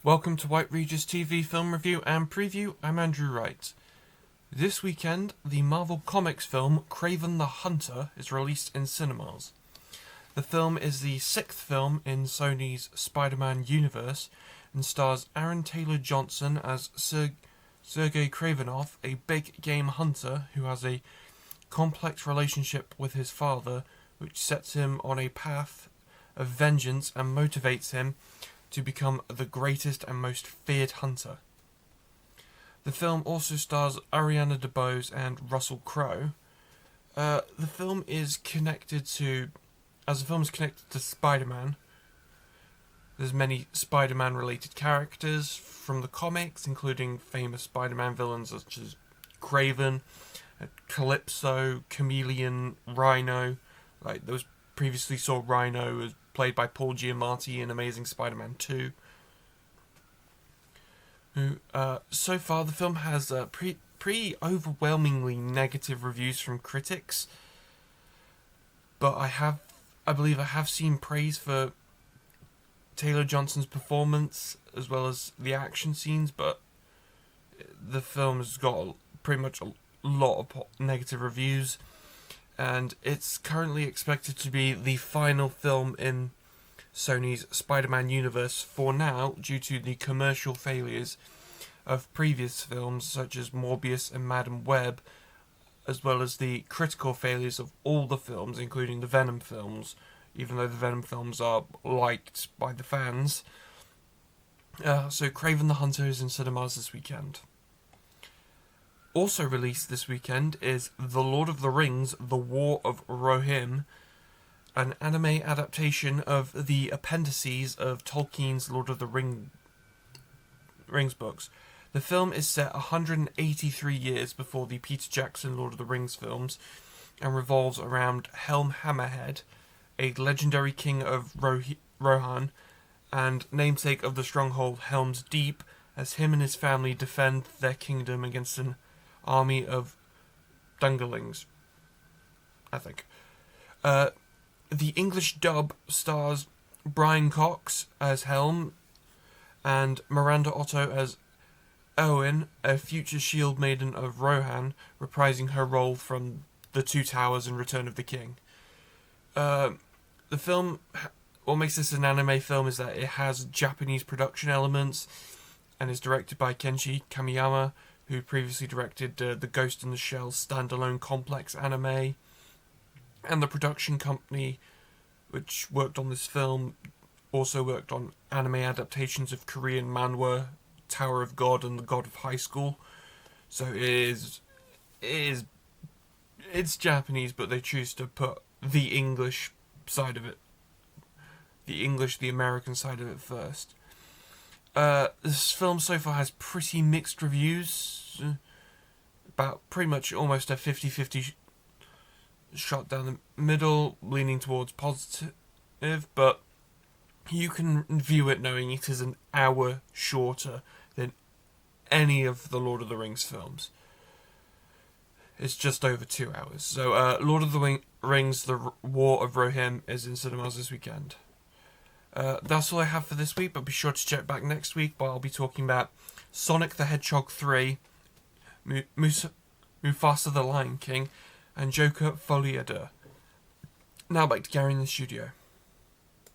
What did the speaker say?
Welcome to White Regis TV Film Review and Preview. I'm Andrew Wright. This weekend, the Marvel Comics film Kraven the Hunter is released in cinemas. The film is the sixth film in Sony's Spider-Man universe and stars Aaron Taylor Johnson as Sergei Kravenov, a big game hunter who has a complex relationship with his father, which sets him on a path of vengeance and motivates him to become the greatest and most feared hunter. The film also stars Ariana DeBose and Russell Crowe. The film is connected to Spider-Man. There's many Spider-Man related characters from the comics, including famous Spider-Man villains such as Kraven, Calypso, Chameleon, Rhino. Like those previously saw Rhino as played by Paul Giamatti in Amazing Spider-Man 2. So far, the film has pretty overwhelmingly negative reviews from critics, but I believe I have seen praise for Taylor Johnson's performance as well as the action scenes, but the film has got pretty much a lot of negative reviews. And it's currently expected to be the final film in Sony's Spider-Man universe for now, due to the commercial failures of previous films such as Morbius and Madam Web, as well as the critical failures of all the films, including the Venom films, even though the Venom films are liked by the fans. So Kraven the Hunter is in cinemas this weekend. Also released this weekend is The Lord of the Rings, The War of Rohirrim, an anime adaptation of the appendices of Tolkien's Lord of the Rings books. The film is set 183 years before the Peter Jackson Lord of the Rings films and revolves around Helm Hammerhead, a legendary king of Rohan and namesake of the stronghold Helm's Deep, as him and his family defend their kingdom against an army of Dungerlings, I think. The English dub stars Brian Cox as Helm and Miranda Otto as Eowyn, a future shield maiden of Rohan, reprising her role from The Two Towers and Return of the King. The film, what makes this an anime film is that it has Japanese production elements and is directed by Kenshi Kamiyama, who previously directed the Ghost in the Shell standalone complex anime. And the production company which worked on this film also worked on anime adaptations of Korean manhwa, Tower of God and The God of High School. So it's Japanese, but they choose to put the English side of it, the American side of it first. This film so far has pretty mixed reviews, about pretty much almost a 50-50 shot down the middle, leaning towards positive, but you can view it knowing it is an hour shorter than any of the Lord of the Rings films. It's just over 2 hours. So Lord of the Rings, The War of Rohirrim is in cinemas this weekend. That's all I have for this week, but be sure to check back next week, where I'll be talking about Sonic the Hedgehog 3, Mufasa the Lion King, and Joker Folie à Deux. Now back to Gary in the studio.